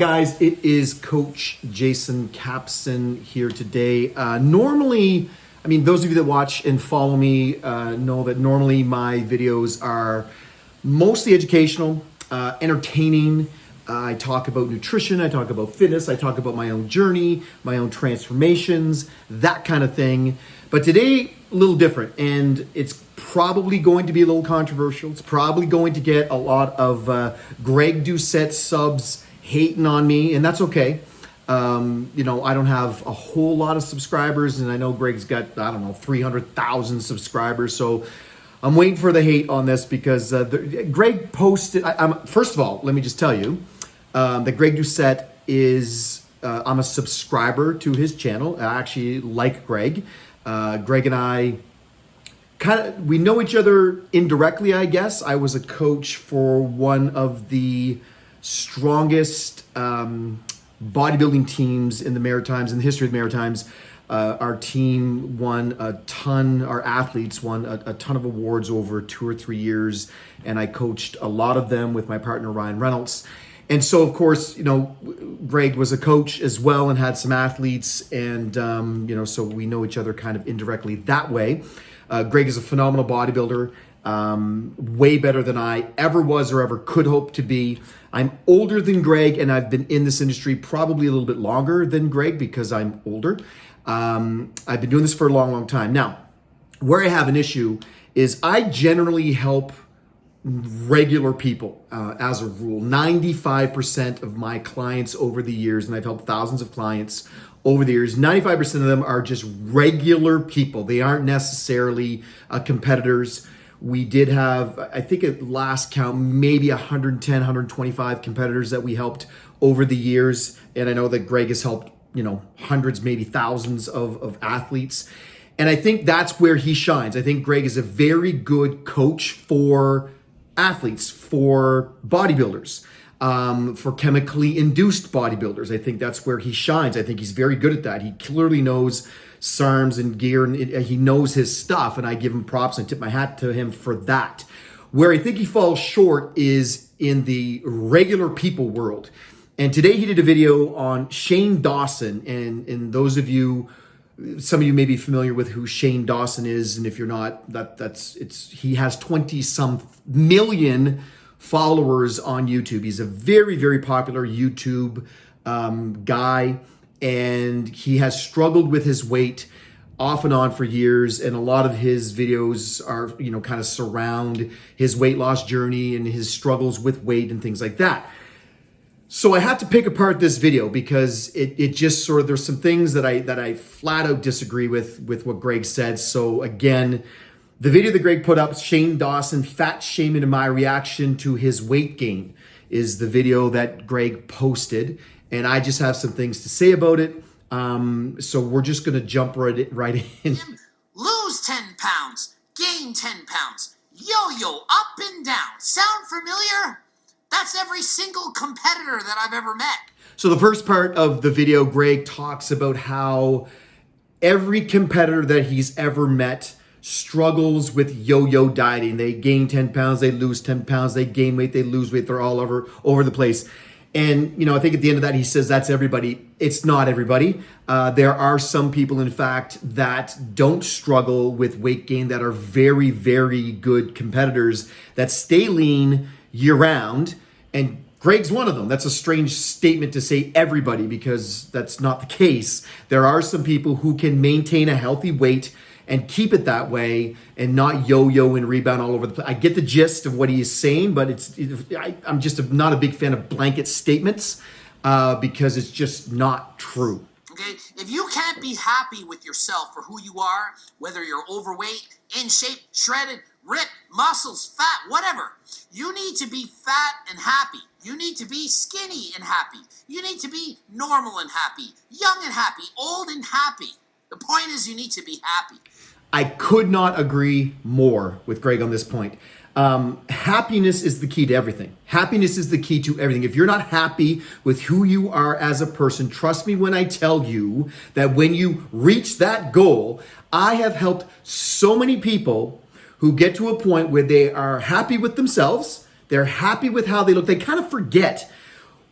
Hi guys, it is Coach Jason Capson here today. Normally, those of you that watch and follow me know that normally my videos are mostly educational, entertaining. I talk about nutrition, I talk about fitness, I talk about my own journey, my own transformations, that kind of thing. But today, a little different, and it's probably going to be a little controversial. It's probably going to get a lot of Greg Doucette subs hating on me, and that's okay. I don't have a whole lot of subscribers, and I know Greg's got, 300,000 subscribers, so I'm waiting for the hate on this because Greg posted, first of all, let me just tell you that Greg Doucette is, I'm a subscriber to his channel. I actually like Greg. Greg and I we know each other indirectly, I guess. I was a coach for one of the strongest bodybuilding teams in the Maritimes, in the history of the Maritimes. Our team won a ton, our athletes won a ton of awards over 2 or 3 years, and I coached a lot of them with my partner, Ryan Reynolds. And so, of course, Greg was a coach as well and had some athletes, and, so we know each other kind of indirectly that way. Greg is a phenomenal bodybuilder, way better than I ever was or ever could hope to be. I'm older than Greg, and I've been in this industry probably a little bit longer than Greg because I'm older. I've been doing this for a long, long time. Now, where I have an issue is I generally help regular people as a rule. 95% of my clients over the years, and I've helped thousands of clients over the years, 95% of them are just regular people. They aren't necessarily competitors. We did have, I think at last count, maybe 110, 125 competitors that we helped over the years. And I know that Greg has helped, hundreds, maybe thousands of athletes. And I think that's where he shines. I think Greg is a very good coach for athletes, for bodybuilders, for chemically induced bodybuilders. I think that's where he shines. I think he's very good at that. He clearly knows SARMs and gear, and he knows his stuff, and I give him props and tip my hat to him for that. Where I think he falls short is in the regular people world. And today he did a video on Shane Dawson, and those of you, some of you may be familiar with who Shane Dawson is, and if you're not, he has 20-some million followers on YouTube. He's a very, very popular YouTube guy, and he has struggled with his weight off and on for years, and a lot of his videos are, kind of surround his weight loss journey and his struggles with weight and things like that. So I had to pick apart this video because it just sort of, there's some things that I flat out disagree with what Greg said. So again, the video that Greg put up, Shane Dawson, fat shaming, and my reaction to his weight gain, is the video that Greg posted. And I just have some things to say about it. So we're just going to jump right in. Lose 10 pounds, gain 10 pounds, yo-yo up and down. Sound familiar? That's every single competitor that I've ever met. So the first part of the video, Greg talks about how every competitor that he's ever met struggles with yo-yo dieting. They gain 10 pounds, they lose 10 pounds, they gain weight, they lose weight. They're all over the place. And, I think at the end of that, he says that's everybody. It's not everybody. There are some people, in fact, that don't struggle with weight gain, that are very, very good competitors, that stay lean year-round. And Greg's one of them. That's a strange statement to say everybody, because that's not the case. There are some people who can maintain a healthy weight and keep it that way and not yo-yo and rebound all over the place. I get the gist of what he is saying, but I'm just not a big fan of blanket statements because it's just not true. Okay, if you can't be happy with yourself for who you are, whether you're overweight, in shape, shredded, ripped, muscles, fat, whatever, you need to be fat and happy. You need to be skinny and happy. You need to be normal and happy, young and happy, old and happy. The point is you need to be happy. I could not agree more with Greg on this point. Happiness is the key to everything. Happiness is the key to everything. If you're not happy with who you are as a person, trust me when I tell you that when you reach that goal, I have helped so many people who get to a point where they are happy with themselves. They're happy with how they look. They kind of forget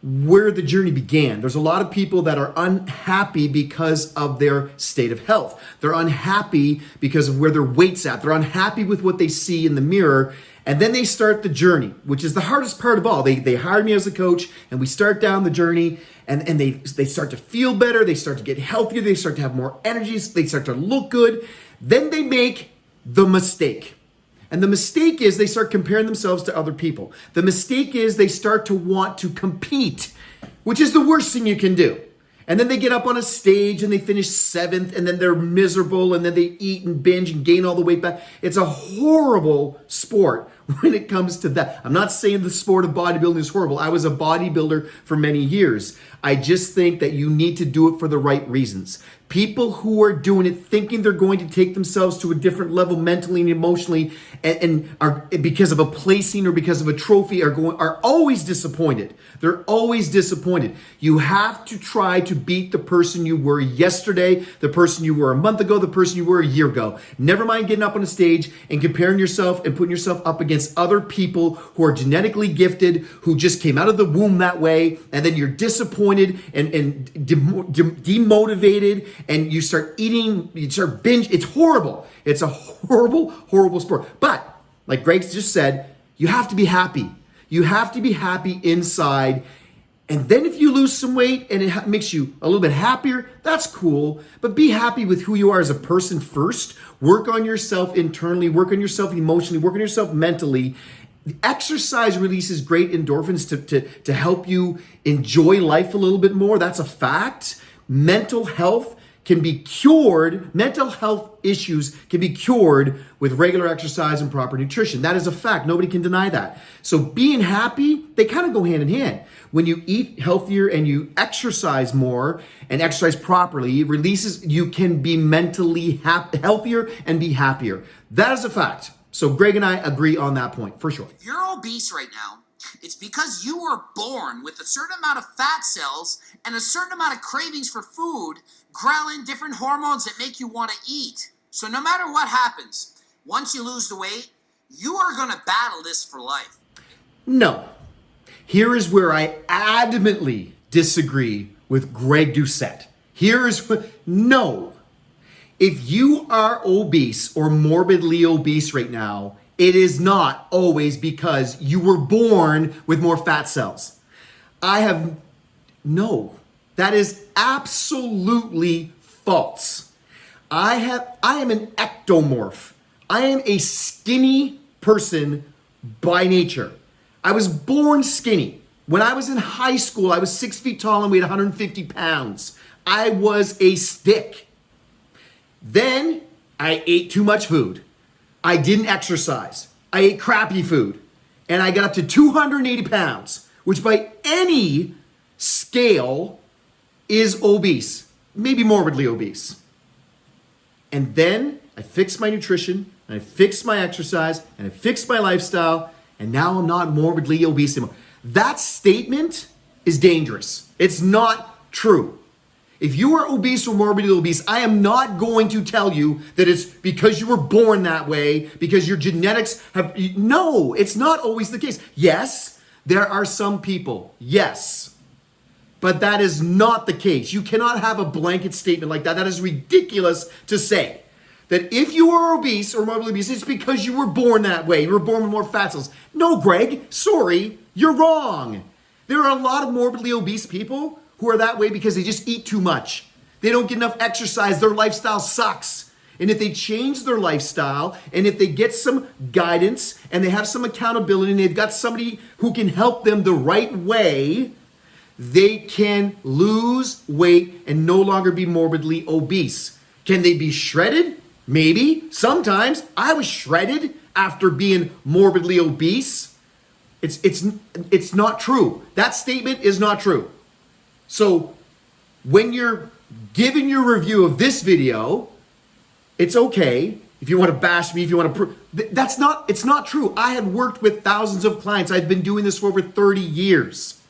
where the journey began. There's a lot of people that are unhappy because of their state of health. They're unhappy because of where their weight's at. They're unhappy with what they see in the mirror. And then they start the journey, which is the hardest part of all. They hired me as a coach, and we start down the journey, and they start to feel better. They start to get healthier. They start to have more energy. They start to look good. Then they make the mistake. And the mistake is they start comparing themselves to other people. The mistake is they start to want to compete, which is the worst thing you can do. And then they get up on a stage and they finish 7th, and then they're miserable, and then they eat and binge and gain all the weight back. It's a horrible sport when it comes to that. I'm not saying the sport of bodybuilding is horrible. I was a bodybuilder for many years. I just think that you need to do it for the right reasons. People who are doing it thinking they're going to take themselves to a different level mentally and emotionally, and are because of a placing or because of a trophy are always disappointed. They're always disappointed. You have to try to beat the person you were yesterday, the person you were a month ago, the person you were a year ago. Never mind getting up on a stage and comparing yourself and putting yourself up against other people who are genetically gifted, who just came out of the womb that way, and then you're disappointed and demotivated, and you start eating, you start binge. It's horrible. It's a horrible, horrible sport. But like Greg just said, you have to be happy. You have to be happy inside. And then if you lose some weight and it makes you a little bit happier, that's cool. But be happy with who you are as a person first. Work on yourself internally, work on yourself emotionally, work on yourself mentally. Exercise releases great endorphins to help you enjoy life a little bit more. That's a fact. Mental health can be cured. Mental health issues can be cured with regular exercise and proper nutrition. That is a fact. Nobody can deny that. So being happy, they kind of go hand in hand. When you eat healthier and you exercise more and exercise properly, it releases, you can be mentally healthier and be happier. That is a fact. So Greg and I agree on that point for sure. If you're obese right now, it's because you were born with a certain amount of fat cells and a certain amount of cravings for food, ghrelin, different hormones that make you want to eat. So no matter what happens, once you lose the weight, you are going to battle this for life. No. Here is where I adamantly disagree with Greg Doucette. No. If you are obese or morbidly obese right now, it is not always because you were born with more fat cells. No, that is absolutely false. I am an ectomorph. I am a skinny person by nature. I was born skinny. When I was in high school, I was 6 feet tall and weighed 150 pounds. I was a stick. Then I ate too much food. I didn't exercise. I ate crappy food. And I got up to 280 pounds, which by any scale is obese, maybe morbidly obese. And then I fixed my nutrition, and I fixed my exercise, and I fixed my lifestyle, and now I'm not morbidly obese anymore. That statement is dangerous. It's not true. If you are obese or morbidly obese, I am not going to tell you that it's because you were born that way, because your genetics have... No, it's not always the case. Yes, there are some people. Yes. But that is not the case. You cannot have a blanket statement like that. That is ridiculous to say. That if you are obese or morbidly obese, it's because you were born that way. You were born with more fat cells. No, Greg, sorry, you're wrong. There are a lot of morbidly obese people who are that way because they just eat too much. They don't get enough exercise. Their lifestyle sucks. And if they change their lifestyle, and if they get some guidance, and they have some accountability, and they've got somebody who can help them the right way, they can lose weight and no longer be morbidly obese. Can they be shredded? Maybe. Sometimes. I was shredded after being morbidly obese. It's not true. That statement is not true. So when you're giving your review of this video, it's okay if you want to bash me, if you want to prove. It's not true. I have worked with thousands of clients. I've been doing this for over 30 years.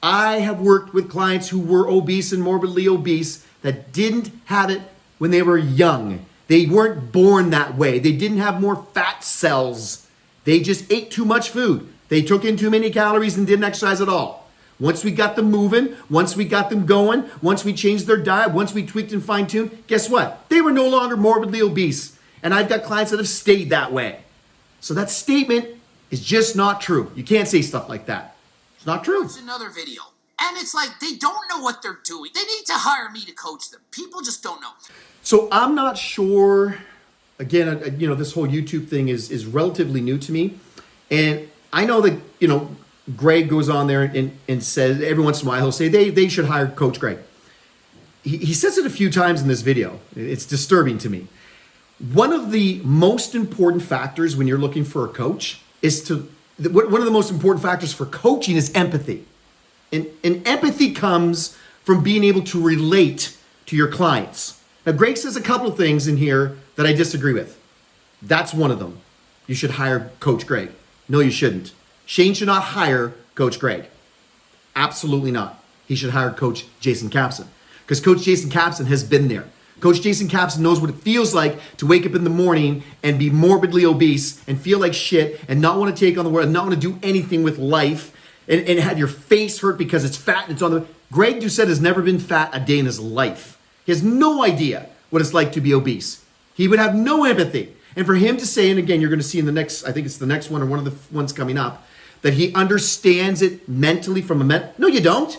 I have worked with clients who were obese and morbidly obese that didn't have it when they were young. They weren't born that way. They didn't have more fat cells. They just ate too much food. They took in too many calories and didn't exercise at all. Once we got them moving, once we got them going, once we changed their diet, once we tweaked and fine-tuned, guess what? They were no longer morbidly obese. And I've got clients that have stayed that way. So that statement is just not true. You can't say stuff like that. It's not true. There's another video. And it's like they don't know what they're doing. They need to hire me to coach them. People just don't know. So I'm not sure, again, this whole YouTube thing is relatively new to me. And I know that, Greg goes on there and says, every once in a while, he'll say they should hire Coach Greg. He says it a few times in this video. It's disturbing to me. One of the most important factors when you're looking for a coach one of the most important factors for coaching is empathy. And empathy comes from being able to relate to your clients. Now, Greg says a couple of things in here that I disagree with. That's one of them. You should hire Coach Greg. No, you shouldn't. Shane should not hire Coach Greg. Absolutely not. He should hire Coach Jason Capson, because Coach Jason Capson has been there. Coach Jason Capson knows what it feels like to wake up in the morning and be morbidly obese and feel like shit and not want to take on the world and not want to do anything with life and have your face hurt because it's fat and it's on the... Greg Doucette has never been fat a day in his life. He has no idea what it's like to be obese. He would have no empathy. And for him to say, and again, you're going to see in the next, I think it's the next one or one of the ones coming up, that he understands it mentally from no, you don't.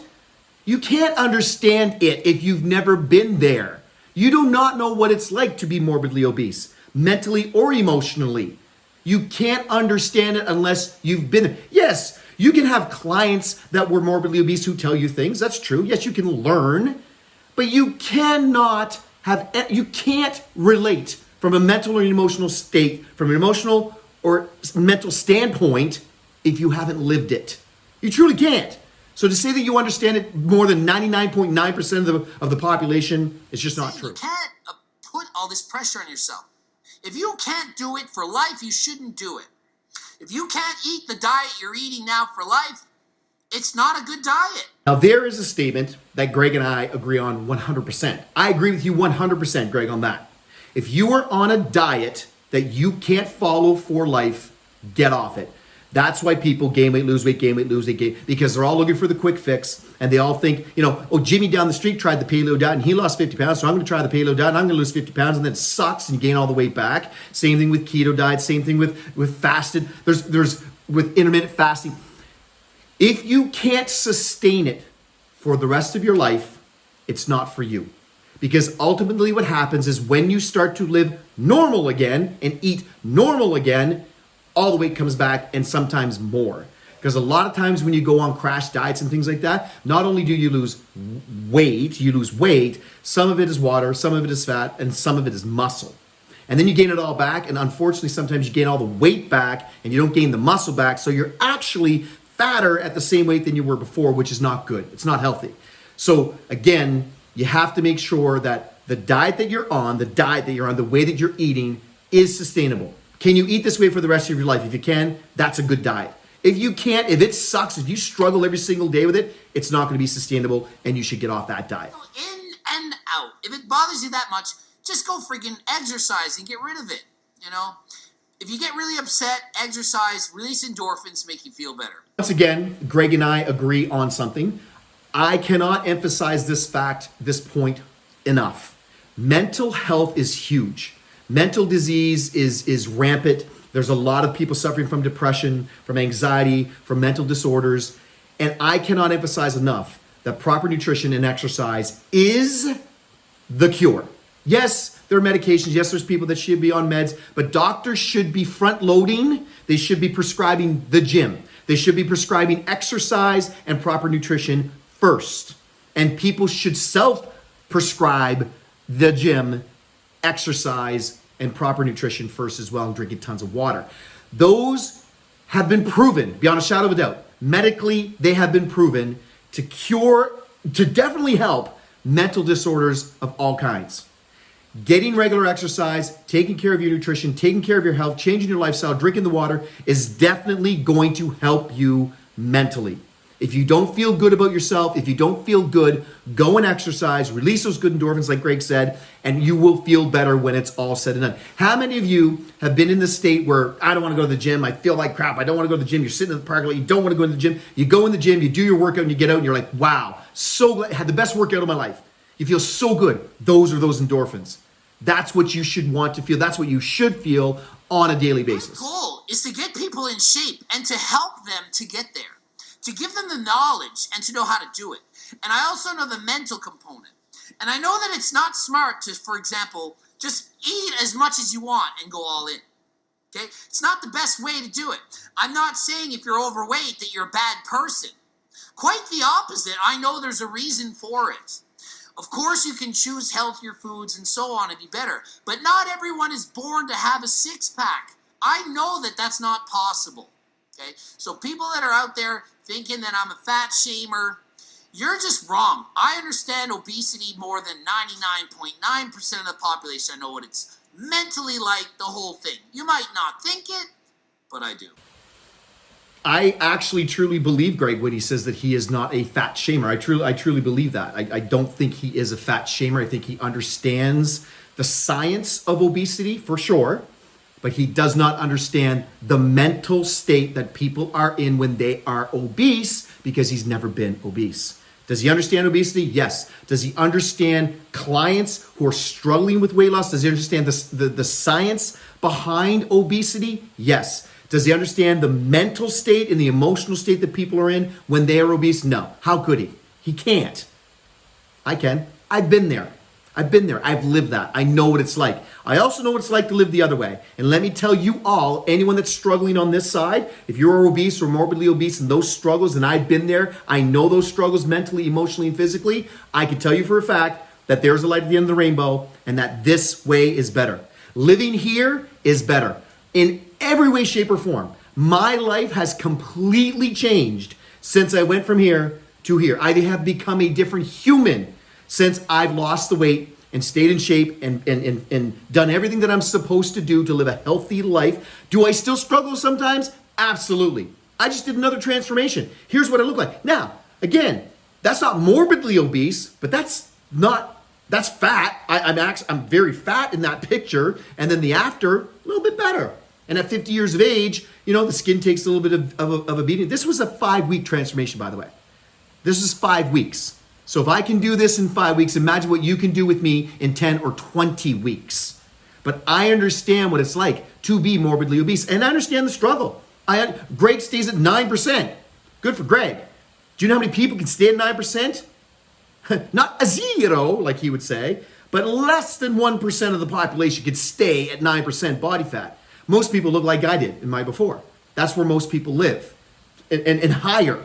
You can't understand it if you've never been there. You do not know what it's like to be morbidly obese, mentally or emotionally. You can't understand it unless you've been there. Yes, you can have clients that were morbidly obese who tell you things. That's true. Yes, you can learn, but you can't relate from a mental or emotional state, from an emotional or mental standpoint, if you haven't lived it. You truly can't. So to say that you understand it more than 99.9% of the population is just not true. You can't put all this pressure on yourself. If you can't do it for life, you shouldn't do it. If you can't eat the diet you're eating now for life, it's not a good diet. Now, there is a statement that Greg and I agree on 100%. I agree with you 100%, Greg, on that. If you are on a diet that you can't follow for life, get off it. That's why people gain weight, lose weight, gain weight, lose weight, gain, because they're all looking for the quick fix, and they all think, Jimmy down the street tried the paleo diet and he lost 50 pounds, so I'm going to try the paleo diet and I'm going to lose 50 pounds, and then it sucks and you gain all the weight back. Same thing with keto diet, same thing with fasted. There's with intermittent fasting. If you can't sustain it for the rest of your life, it's not for you. Because ultimately what happens is when you start to live normal again and eat normal again, all the weight comes back and sometimes more. Because a lot of times when you go on crash diets and things like that, not only do you lose weight, some of it is water, some of it is fat, and some of it is muscle. And then you gain it all back, and unfortunately sometimes you gain all the weight back and you don't gain the muscle back, so you're actually fatter at the same weight than you were before, which is not good. It's not healthy. So again, you have to make sure that the diet that you're on, the way that you're eating is sustainable. Can you eat this way for the rest of your life? If you can, that's a good diet. If you can't, if it sucks, if you struggle every single day with it, it's not going to be sustainable and you should get off that diet. In and out. If it bothers you that much, just go freaking exercise and get rid of it. If you get really upset, exercise, release endorphins, make you feel better. Once again, Greg and I agree on something. I cannot emphasize this point enough. Mental health is huge. Mental disease is rampant. There's a lot of people suffering from depression, from anxiety, from mental disorders. And I cannot emphasize enough that proper nutrition and exercise is the cure. Yes, there are medications. Yes, there's people that should be on meds, but doctors should be front loading. They should be prescribing the gym. They should be prescribing exercise and proper nutrition first. And people should self-prescribe the gym, exercise, and proper nutrition first as well, and drinking tons of water. Those have been proven, beyond a shadow of a doubt. Medically, they have been proven to definitely help mental disorders of all kinds. Getting regular exercise, taking care of your nutrition, taking care of your health, changing your lifestyle, drinking the water is definitely going to help you mentally. If you don't feel good about yourself, if you don't feel good, go and exercise, release those good endorphins like Greg said, and you will feel better when it's all said and done. How many of you have been in the state where I don't want to go to the gym, I feel like crap, I don't want to go to the gym, you're sitting in the parking lot, you don't want to go to the gym, you go in the gym, you do your workout and you get out and you're like, wow, so glad, I had the best workout of my life. You feel so good. Those are those endorphins. That's what you should want to feel. That's what you should feel on a daily basis. My goal is to get people in shape and to help them to get there, to give them the knowledge and to know how to do it. And I also know the mental component. And I know that it's not smart to, for example, just eat as much as you want and go all in. Okay? It's not the best way to do it. I'm not saying if you're overweight that you're a bad person. Quite the opposite. I know there's a reason for it. Of course, you can choose healthier foods and so on and be better, but not everyone is born to have a six-pack. I know that that's not possible, okay? So people that are out there thinking that I'm a fat shamer, you're just wrong. I understand obesity more than 99.9% of the population. I know what it's mentally like, the whole thing. You might not think it, but I do. I actually truly believe Greg when he says that he is not a fat shamer. I truly believe that. I don't think he is a fat shamer. I think he understands the science of obesity for sure, but he does not understand the mental state that people are in when they are obese because he's never been obese. Does he understand obesity? Yes. Does he understand clients who are struggling with weight loss? Does he understand the science behind obesity? Yes. Does he understand the mental state and the emotional state that people are in when they are obese? No. How could he? He can't. I can. I've been there. I've lived that. I know what it's like. I also know what it's like to live the other way. And let me tell you all, anyone that's struggling on this side, if you're obese or morbidly obese and those struggles, and I've been there, I know those struggles mentally, emotionally, and physically, I can tell you for a fact that there's a light at the end of the rainbow and that this way is better. Living here is better. In every way, shape, or form. My life has completely changed since I went from here to here. I have become a different human since I've lost the weight and stayed in shape and done everything that I'm supposed to do to live a healthy life. Do I still struggle sometimes? Absolutely. I just did another transformation. Here's what I look like. Now, again, that's not morbidly obese, but that's fat. I'm very fat in that picture. And then the after, a little bit better. And at 50 years of age, the skin takes a little bit of a beating. This was a 5-week transformation, by the way. This is 5 weeks. So if I can do this in 5 weeks, imagine what you can do with me in 10 or 20 weeks. But I understand what it's like to be morbidly obese. And I understand the struggle. Greg stays at 9%. Good for Greg. Do you know how many people can stay at 9%? Not a zero, like he would say, but less than 1% of the population could stay at 9% body fat. Most people look like I did in my before. That's where most people live and higher.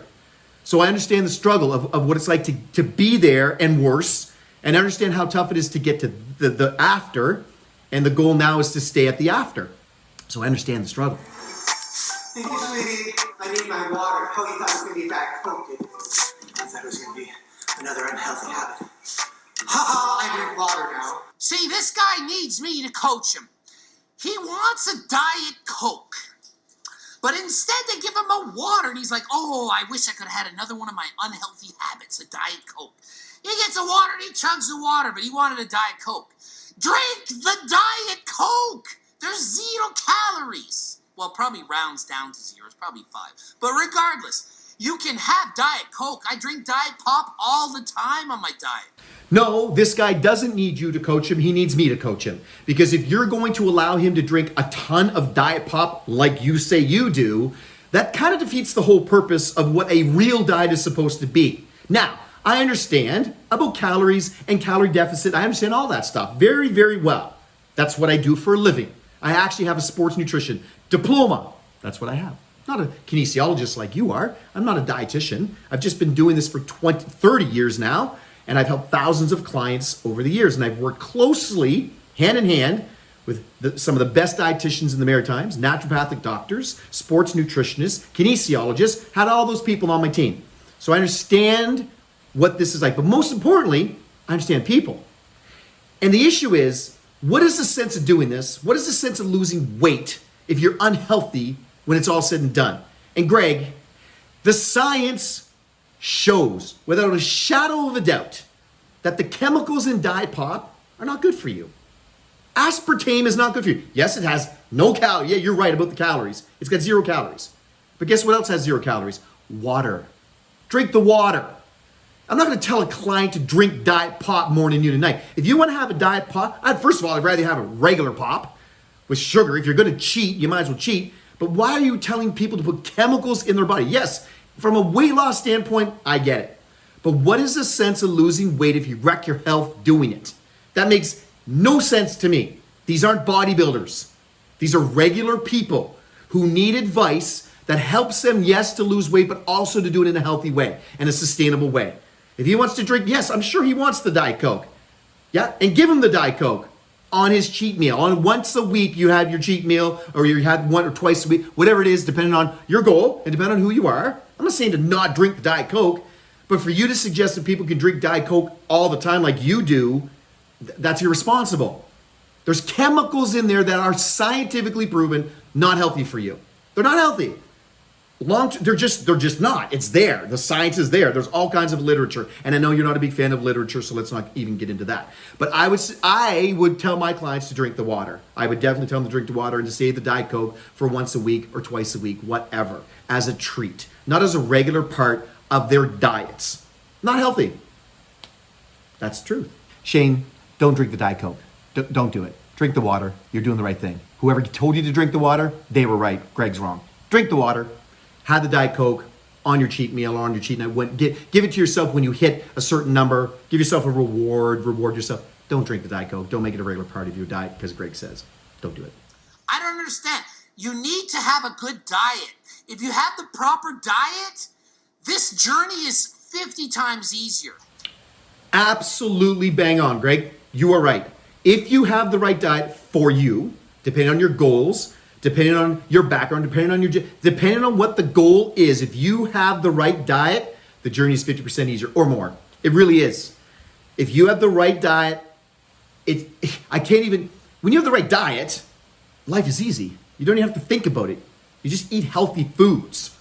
So I understand the struggle of what it's like to be there and worse. And I understand how tough it is to get to the after. And the goal now is to stay at the after. So I understand the struggle. Thank you, sweetie. I need my water. Oh, you thought it was going to be that Coke, didn't you? I thought it was going to be another unhealthy habit. I drink water now. See, this guy needs me to coach him. He wants a Diet Coke. But instead they give him a water, and he's like, oh, I wish I could have had another one of my unhealthy habits, a Diet Coke. He gets a water and he chugs the water, but he wanted a Diet Coke. Drink the Diet Coke! There's 0 calories. Well, probably rounds down to 0. It's probably 5. But regardless, you can have Diet Coke. I drink Diet Pop all the time on my diet. No, this guy doesn't need you to coach him. He needs me to coach him. Because if you're going to allow him to drink a ton of Diet Pop like you say you do, that kind of defeats the whole purpose of what a real diet is supposed to be. Now, I understand about calories and calorie deficit. I understand all that stuff very, very well. That's what I do for a living. I actually have a sports nutrition diploma. That's what I have. I'm not a kinesiologist like you are. I'm not a dietitian. I've just been doing this for 30 years now. And I've helped thousands of clients over the years. And I've worked closely, hand in hand, with some of the best dietitians in the Maritimes, naturopathic doctors, sports nutritionists, kinesiologists, had all those people on my team. So I understand what this is like. But most importantly, I understand people. And the issue is, what is the sense of doing this? What is the sense of losing weight if you're unhealthy when it's all said and done? And Greg, the science shows without a shadow of a doubt that the chemicals in diet pop are not good for you. Aspartame is not good for you. Yes, it has no calories. Yeah, you're right about the calories. It's got 0 calories. But guess what else has 0 calories? Water. Drink the water. I'm not going to tell a client to drink diet pop morning, noon, and night. If you want to have a diet pop, first of all, I'd rather have a regular pop with sugar. If you're going to cheat, you might as well cheat. But why are you telling people to put chemicals in their body? Yes, from a weight loss standpoint, I get it. But what is the sense of losing weight if you wreck your health doing it? That makes no sense to me. These aren't bodybuilders. These are regular people who need advice that helps them, yes, to lose weight, but also to do it in a healthy way and a sustainable way. If he wants to drink, yes, I'm sure he wants the Diet Coke. Yeah, and give him the Diet Coke on his cheat meal. On once a week, you have your cheat meal, or you have one or twice a week, whatever it is, depending on your goal and depending on who you are. I'm not saying to not drink the Diet Coke, but for you to suggest that people can drink Diet Coke all the time like you do, that's irresponsible. There's chemicals in there that are scientifically proven not healthy for you. They're not healthy. They're just not. It's there. The science is there. There's all kinds of literature. And I know you're not a big fan of literature, so let's not even get into that. But I would tell my clients to drink the water. I would definitely tell them to drink the water and to save the Diet Coke for once a week or twice a week, whatever, as a treat, not as a regular part of their diets. Not healthy. That's the truth. Shane, don't drink the Diet Coke. Don't do it. Drink the water. You're doing the right thing. Whoever told you to drink the water, they were right. Greg's wrong. Drink the water. Have the Diet Coke on your cheat meal or on your cheat night. Give it to yourself when you hit a certain number. Give yourself a reward. Reward yourself. Don't drink the Diet Coke. Don't make it a regular part of your diet because Greg says don't do it. I don't understand. You need to have a good diet. If you have the proper diet, this journey is 50 times easier. Absolutely bang on, Greg. You are right. If you have the right diet for you, depending on your goals, depending on your background, depending on what the goal is, if you have the right diet, the journey is 50% easier or more. It really is. If you have the right diet, when you have the right diet, life is easy. You don't even have to think about it. You just eat healthy foods.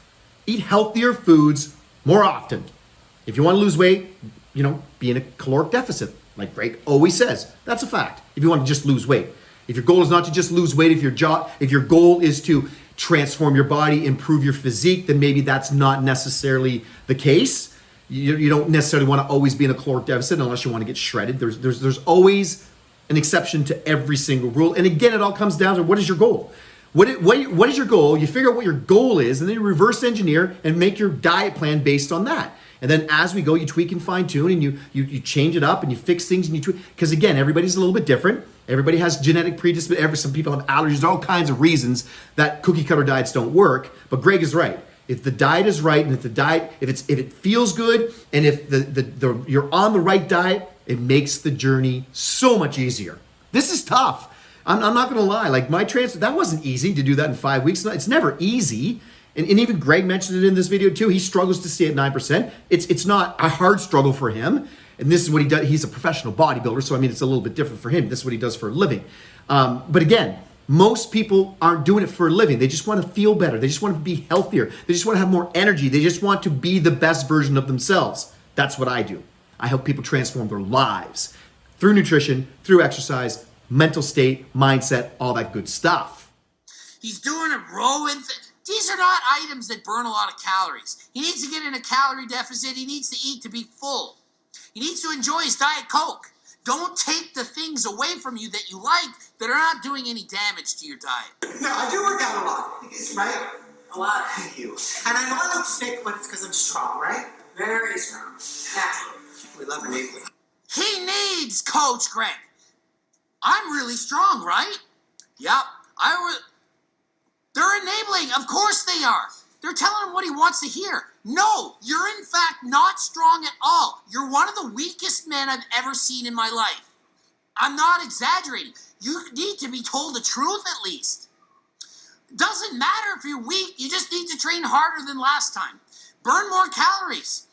Eat healthier foods more often. If you want to lose weight, be in a caloric deficit, like Greg always says. That's a fact. If you want to just lose weight. If your goal is not to just lose weight, if your goal is to transform your body, improve your physique, then maybe that's not necessarily the case. You don't necessarily want to always be in a caloric deficit unless you want to get shredded. There's always an exception to every single rule. And again, it all comes down to what is your goal? What is your goal? You figure out what your goal is, and then you reverse engineer and make your diet plan based on that. And then as we go, you tweak and fine tune, and you change it up, and you fix things, and you tweak. Because again, everybody's a little bit different. Everybody has genetic predisposition. Some people have allergies. All kinds of reasons that cookie cutter diets don't work. But Greg is right. If the diet is right, and if it feels good, and if you're on the right diet, it makes the journey so much easier. This is tough. I'm not going to lie. Like my transfer, that wasn't easy to do that in 5 weeks. It's never easy. And even Greg mentioned it in this video too. He struggles to stay at 9%. It's not a hard struggle for him. And this is what he does. He's a professional bodybuilder. So, it's a little bit different for him. This is what he does for a living. But again, most people aren't doing it for a living. They just want to feel better. They just want to be healthier. They just want to have more energy. They just want to be the best version of themselves. That's what I do. I help people transform their lives through nutrition, through exercise, mental state, mindset, all that good stuff. He's doing a row and these are not items that burn a lot of calories. He needs to get in a calorie deficit. He needs to eat to be full. He needs to enjoy his Diet Coke. Don't take the things away from you that you like that are not doing any damage to your diet. No, I do work out a lot, right? A lot. Thank you. And I know I look sick, but it's because I'm strong, right? Very strong. Naturally. We love innately. He needs Coach Greg. I'm really strong, right? Yep. They're enabling. Of course they are. They're telling him what he wants to hear. No, you're in fact not strong at all. You're one of the weakest men I've ever seen in my life. I'm not exaggerating. You need to be told the truth at least. Doesn't matter if you're weak. You just need to train harder than last time. Burn more calories.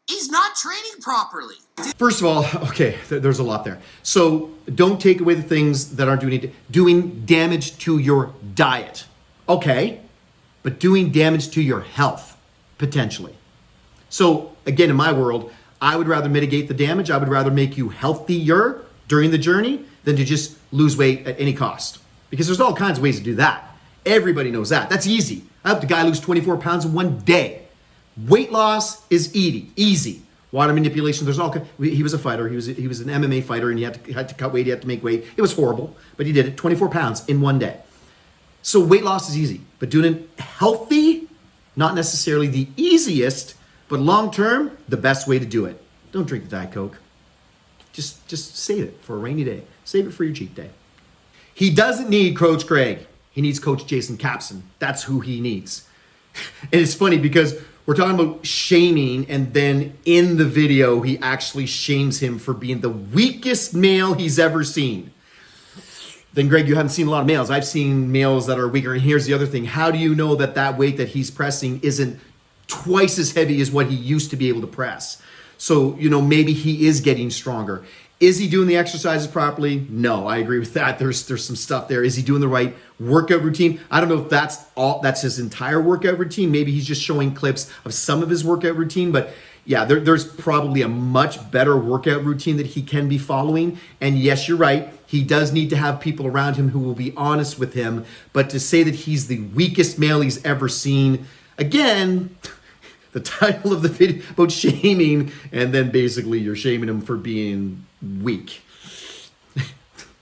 He's not training properly. First of all, okay, there's a lot there. So don't take away the things that aren't doing damage to your diet. Okay, but doing damage to your health, potentially. So again, in my world, I would rather mitigate the damage. I would rather make you healthier during the journey than to just lose weight at any cost. Because there's all kinds of ways to do that. Everybody knows that. That's easy. I helped a guy lose 24 pounds in one day. Weight loss is easy. Water manipulation, there's all. He was a fighter. He was an MMA fighter, and he had to cut weight. He had to make weight. It was horrible, but he did it. 24 pounds in one day. So weight loss is easy, but doing it healthy, not necessarily the easiest, but long term, the best way to do it. Don't drink the Diet Coke. Just save it for a rainy day. Save it for your cheat day. He doesn't need Coach Greg. He needs Coach Jason Capson. That's who he needs. And it's funny because we're talking about shaming, and then in the video, he actually shames him for being the weakest male he's ever seen. Then Greg, you haven't seen a lot of males. I've seen males that are weaker. And here's the other thing. How do you know that that weight that he's pressing isn't twice as heavy as what he used to be able to press? So, maybe he is getting stronger. Is he doing the exercises properly? No, I agree with that. There's some stuff there. Is he doing the right workout routine? I don't know if that's his entire workout routine. Maybe he's just showing clips of some of his workout routine, but yeah, there's probably a much better workout routine that he can be following. And yes, you're right. He does need to have people around him who will be honest with him. But to say that he's the weakest male he's ever seen, again, the title of the video about shaming, and then basically you're shaming him for being weak.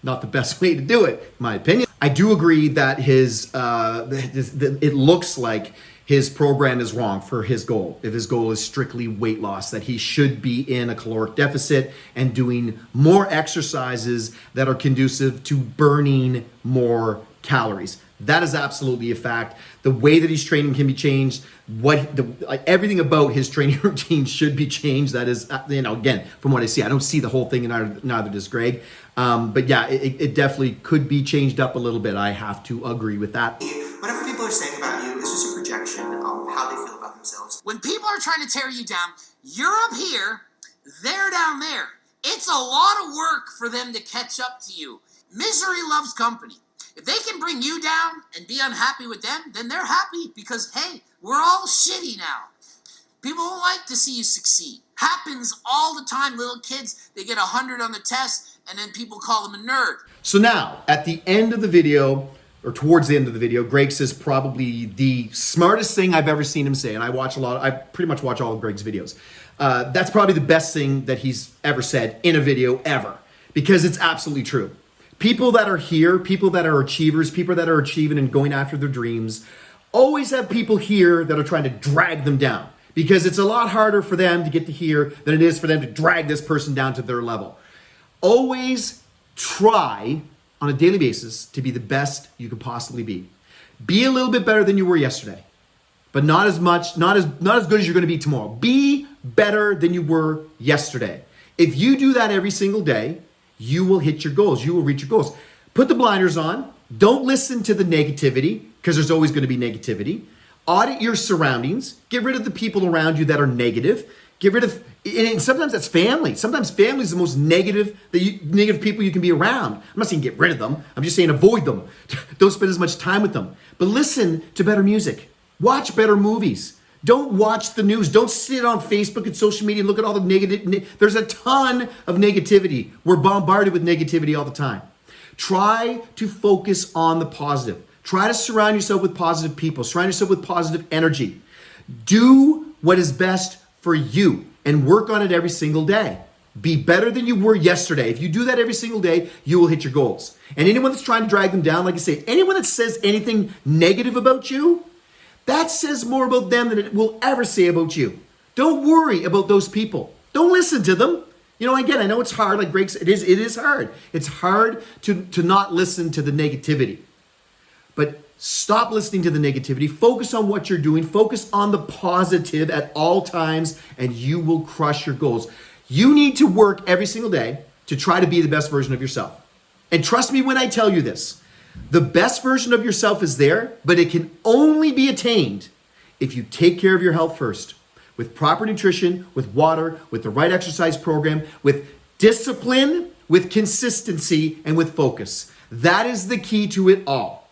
Not the best way to do it, in my opinion. I do agree that it looks like his program is wrong for his goal. If his goal is strictly weight loss, that he should be in a caloric deficit and doing more exercises that are conducive to burning more calories. That is absolutely a fact. The way that he's training can be changed. Everything about his training routine should be changed. That is, again, from what I see, I don't see the whole thing, and neither does Greg. But yeah, it definitely could be changed up a little bit. I have to agree with that. Whatever people are saying about you is just a projection of how they feel about themselves. When people are trying to tear you down, you're up here, they're down there. It's a lot of work for them to catch up to you. Misery loves company. If they can bring you down and be unhappy with them, then they're happy because, hey, we're all shitty now. People don't like to see you succeed. Happens all the time. Little kids, they get 100 on the test, and then people call them a nerd. So now, at the end of the video, or towards the end of the video, Greg says probably the smartest thing I've ever seen him say, and I pretty much watch all of Greg's videos. That's probably the best thing that he's ever said in a video ever, because it's absolutely true. People that are here, people that are achievers, people that are achieving and going after their dreams, always have people here that are trying to drag them down, because it's a lot harder for them to get to here than it is for them to drag this person down to their level. Always try on a daily basis to be the best you could possibly be. Be a little bit better than you were yesterday, but not as good as you're going to be tomorrow. Be better than you were yesterday. If you do that every single day, you will hit your goals. You will reach your goals. Put the blinders on. Don't listen to the negativity, because there's always going to be negativity. Audit your surroundings. Get rid of the people around you that are negative. Get rid of, and sometimes that's family. Sometimes family is the most negative people you can be around. I'm not saying get rid of them. I'm just saying avoid them. Don't spend as much time with them. But listen to better music. Watch better movies. Don't watch the news. Don't sit on Facebook and social media and look at all the negative. There's a ton of negativity. We're bombarded with negativity all the time. Try to focus on the positive. Try to surround yourself with positive people. Surround yourself with positive energy. Do what is best for you and work on it every single day. Be better than you were yesterday. If you do that every single day, you will hit your goals. And anyone that's trying to drag them down, like I say, anyone that says anything negative about you, that says more about them than it will ever say about you. Don't worry about those people. Don't listen to them. Again, I know it's hard. Like Greg said, it is hard. It's hard to not listen to the negativity. But stop listening to the negativity. Focus on what you're doing. Focus on the positive at all times, and you will crush your goals. You need to work every single day to try to be the best version of yourself. And trust me when I tell you this. The best version of yourself is there, but it can only be attained if you take care of your health first, with proper nutrition, with water, with the right exercise program, with discipline, with consistency, and with focus. That is the key to it all.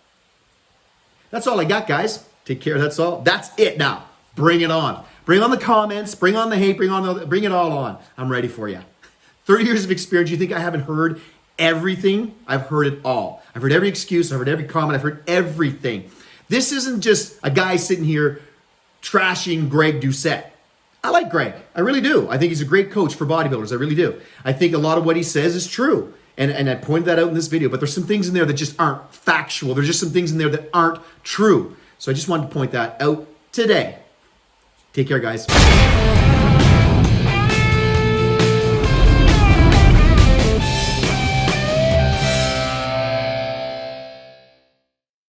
That's all I got, guys. Take care. That's all. That's it now. Bring it on. Bring on the comments, bring on the hate, bring it all on. I'm ready for you. 30 years of experience. You think I haven't heard everything? I've heard it all. I've heard every excuse, I've heard every comment, I've heard everything. This isn't just a guy sitting here trashing Greg Doucette. I like Greg. I really do. I think he's a great coach for bodybuilders. I really do. I think a lot of what he says is true. And I pointed that out in this video, but there's some things in there that just aren't factual. There's just some things in there that aren't true. So I just wanted to point that out today. Take care, guys.